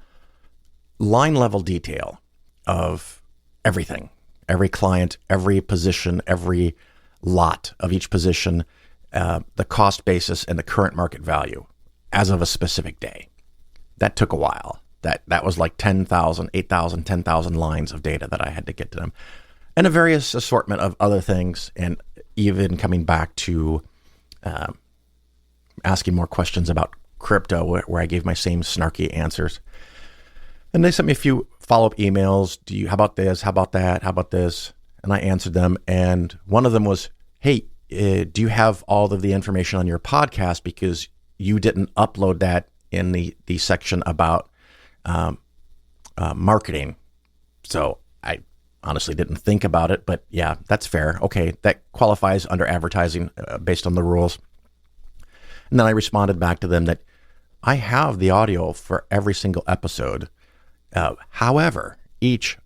line level detail of everything, every client, every position, every lot of each position, the cost basis and the current market value as of a specific day. That took a while. That was like 10,000, 8,000, 10,000 lines of data that I had to get to them. And a various assortment of other things, and even coming back to asking more questions about crypto, where I gave my same snarky answers. And they sent me a few follow-up emails. How about this? How about that? How about this? And I answered them. And one of them was, hey, do you have all of the information on your podcast? Because you didn't upload that in the section about marketing. So I honestly didn't think about it, but yeah, that's fair. Okay, that qualifies under advertising based on the rules. And then I responded back to them that I have the audio for every single episode. However, each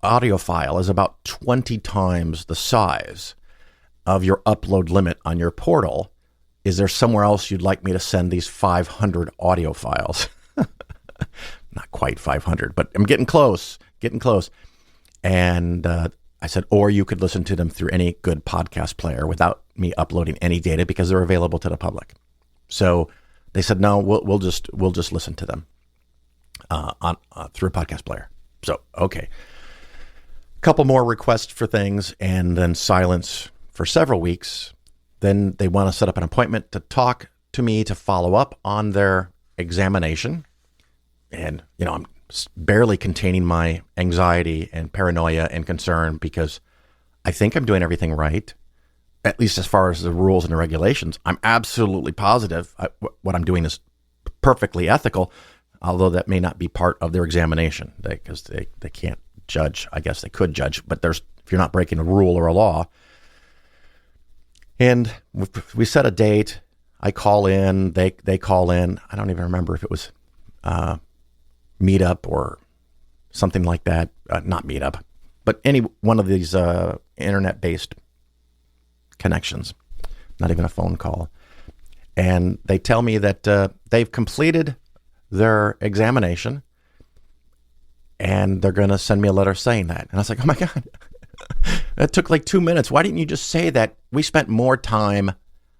audio file is about 20 times the size of your upload limit on your portal. Is there somewhere else you'd like me to send these 500 audio files? Not quite 500, but I'm getting close. And I said, or you could listen to them through any good podcast player without me uploading any data because they're available to the public. So they said, no, we'll just listen to them on through a podcast player. So, okay. Couple more requests for things and then silence for several weeks. Then they want to set up an appointment to talk to me to follow up on their examination. And, I'm barely containing my anxiety and paranoia and concern because I think I'm doing everything right, at least as far as the rules and the regulations. I'm absolutely positive what I'm doing is perfectly ethical, although that may not be part of their examination because they can't judge. I guess they could judge, but if you're not breaking a rule or a law. And we set a date. I call in, they call in. I don't even remember if it was Meetup or something like that. Not Meetup, but any one of these internet-based connections, not even a phone call. And they tell me that they've completed their examination and they're going to send me a letter saying that. And I was like, oh my God, that took like 2 minutes. Why didn't you just say that? We spent more time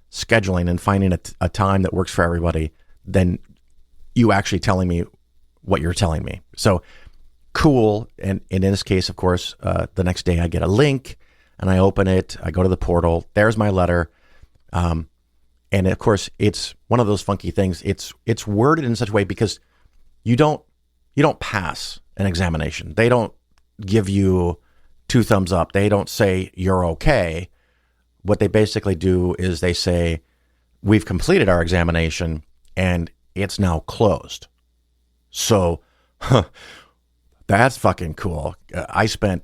scheduling and finding a time that works for everybody than you actually telling me what you're telling me. So cool. And in this case, of course, the next day I get a link and I open it. I go to the portal. There's my letter. And of course, it's one of those funky things. It's worded in such a way because you don't pass an examination. They don't give you 2 thumbs up. They don't say you're okay. What they basically do is they say, we've completed our examination and it's now closed. So that's fucking cool. I spent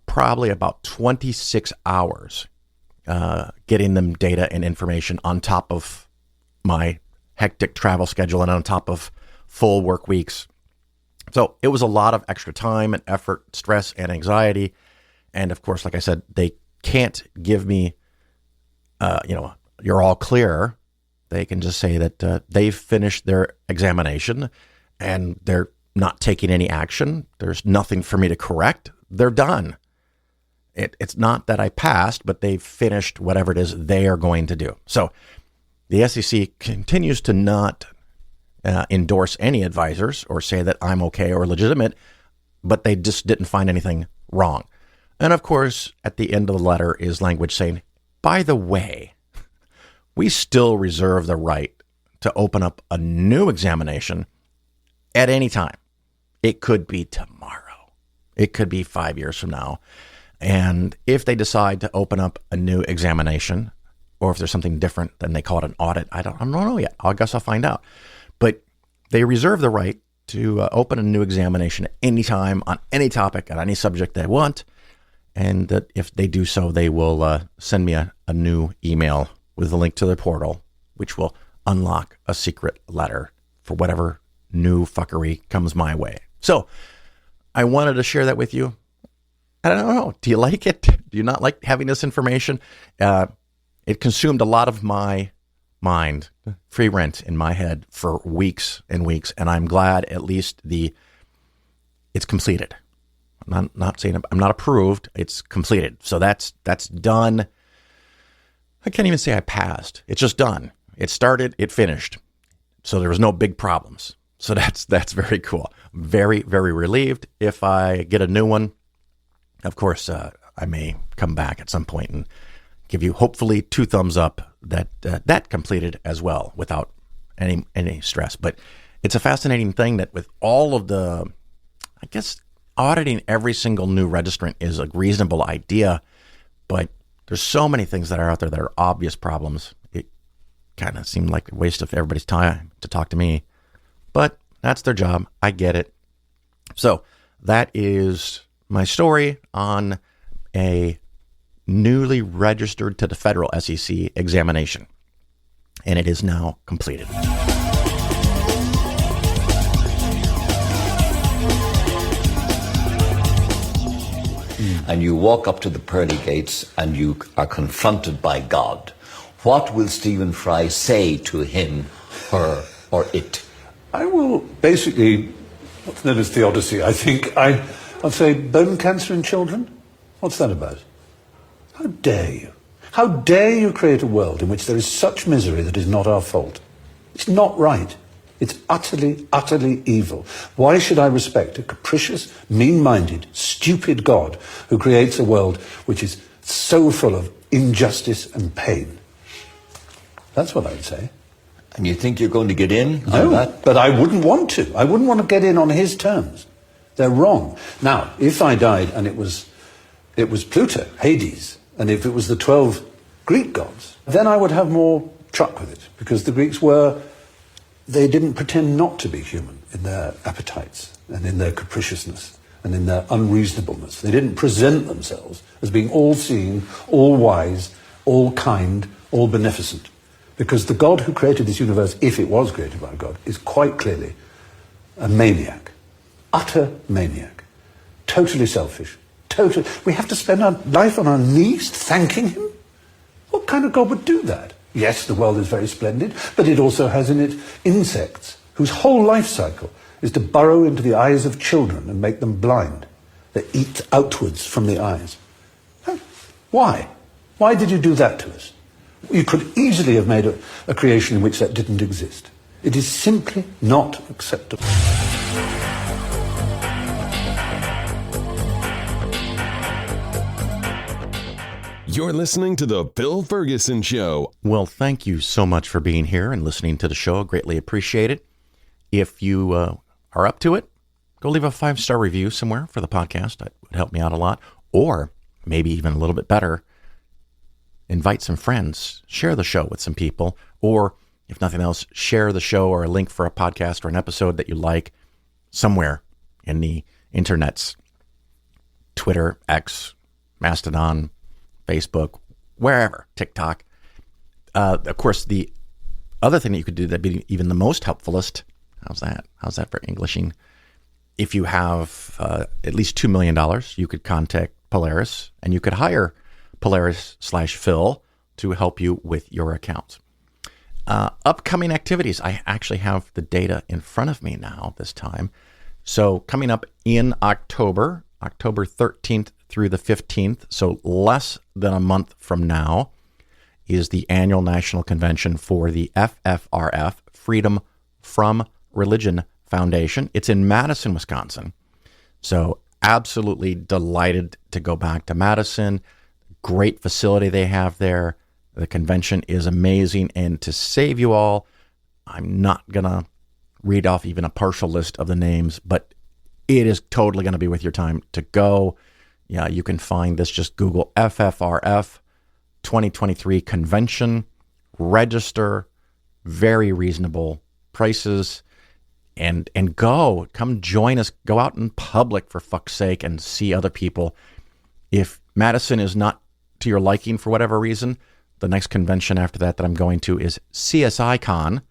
probably about 26 hours getting them data and information on top of my hectic travel schedule and on top of full work weeks. So it was a lot of extra time and effort, stress and anxiety. And of course, like I said, they can't give me, you're all clear. They can just say that they've finished their examination and they're not taking any action. There's nothing for me to correct. They're done. It's not that I passed, but they've finished whatever it is they are going to do. So the SEC continues to not endorse any advisors or say that I'm okay or legitimate, but they just didn't find anything wrong. And of course, at the end of the letter is language saying, by the way, we still reserve the right to open up a new examination at any time. It could be tomorrow. It could be 5 years from now. And if they decide to open up a new examination, or if there's something different, then they call it an audit. I don't know yet. I guess I'll find out. But they reserve the right to open a new examination at any time on any topic, on any subject they want. And that if they do so, they will send me a new email with a link to their portal, which will unlock a secret letter for whatever new fuckery comes my way. So I wanted to share that with you. I don't know. Do you like it? Do you not like having this information? It consumed a lot of my mind, free rent in my head for weeks and weeks. And I'm glad at least it's completed. I'm not saying I'm not approved. It's completed. So that's done. I can't even say I passed. It's just done. It started, it finished. So there was no big problems. So that's very cool. Very, very relieved. If I get a new one, of course, I may come back at some point and give you hopefully 2 thumbs up that completed as well without any stress. But it's a fascinating thing that with all of the, I guess, auditing every single new registrant is a reasonable idea, but there's so many things that are out there that are obvious problems. It kind of seemed like a waste of everybody's time to talk to me, but that's their job. I get it. So that is my story on a newly registered to the federal SEC examination, and it is now completed. And you walk up to the pearly gates and you are confronted by God. What will Stephen Fry say to him, her, or it? I will basically, what's known as theodicy, I think. I'll say, bone cancer in children? What's that about? How dare you? How dare you create a world in which there is such misery that is not our fault? It's not right. It's utterly, utterly evil. Why should I respect a capricious, mean-minded, stupid God who creates a world which is so full of injustice and pain? That's what I'd say. And you think you're going to get in on No, that? but I wouldn't want to. I wouldn't want to get in on his terms. They're wrong. Now, if I died and it was Pluto, Hades, and if it was the 12 Greek gods, then I would have more truck with it, because the Greeks they didn't pretend not to be human in their appetites and in their capriciousness and in their unreasonableness. They didn't present themselves as being all-seeing, all-wise, all-kind, all-beneficent. Because the God who created this universe, if it was created by God, is quite clearly a maniac. Utter maniac. Totally selfish. We have to spend our life on our knees thanking him? What kind of God would do that? Yes, the world is very splendid, but it also has in it insects whose whole life cycle is to burrow into the eyes of children and make them blind. They eat outwards from the eyes. Why? Why did you do that to us? You could easily have made a creation in which that didn't exist. It is simply not acceptable. You're listening to The Phil Ferguson Show. Well, thank you so much for being here and listening to the show. Greatly appreciate it. If you are up to it, go leave a 5-star review somewhere for the podcast. That would help me out a lot. Or maybe even a little bit better, invite some friends, share the show with some people, or if nothing else, share the show or a link for a podcast or an episode that you like somewhere in the internets, Twitter, X, Mastodon, Facebook, wherever, TikTok. Of course, the other thing that you could do that'd be even the most helpfulest, how's that for Englishing? If you have at least $2 million, you could contact Polaris and you could hire Polaris/Phil to help you with your accounts. Upcoming activities. I actually have the data in front of me now this time. So coming up in October 13th through the 15th, so less than a month from now, is the annual national convention for the FFRF, Freedom from Religion Foundation. It's in Madison, Wisconsin. So absolutely delighted to go back to Madison. Great facility they have there. The convention is amazing. And to save you all, I'm not going to read off even a partial list of the names, but it is totally going to be worth your time to go. Yeah, you can find this. Just Google FFRF 2023 convention, register, very reasonable prices, and come join us. Go out in public, for fuck's sake, and see other people. If Madison is not to your liking for whatever reason, the next convention after that I'm going to is CSI Con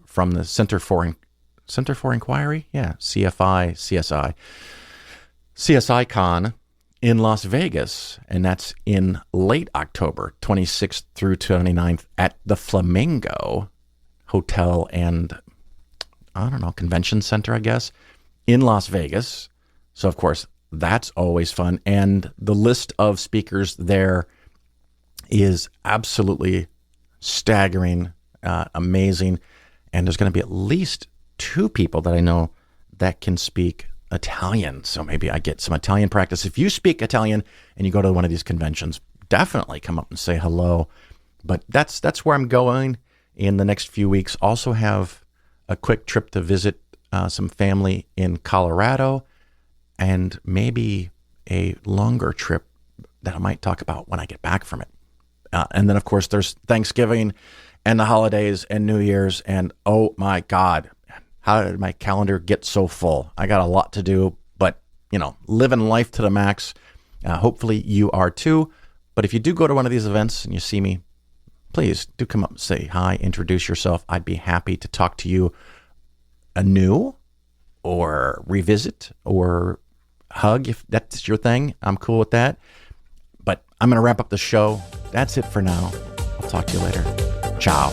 from the Center for Inquiry? Yeah, CSI Con in Las Vegas, and that's in late October, 26th through 29th at the Flamingo Hotel and, convention center, I guess, in Las Vegas. So, of course, that's always fun. And the list of speakers there is absolutely staggering, amazing. And there's going to be at least 2 people that I know that can speak Italian. So maybe I get some Italian practice. If you speak Italian and you go to one of these conventions, definitely come up and say hello. But that's where I'm going in the next few weeks. Also have a quick trip to visit some family in Colorado, and maybe a longer trip that I might talk about when I get back from it. And then, of course, there's Thanksgiving and the holidays and New Year's. And oh, my God, how did my calendar get so full? I got a lot to do, but, living life to the max. Hopefully you are too. But if you do go to one of these events and you see me, please do come up and say hi, introduce yourself. I'd be happy to talk to you anew or revisit or hug if that's your thing. I'm cool with that. But I'm going to wrap up the show. That's it for now. I'll talk to you later. Ciao.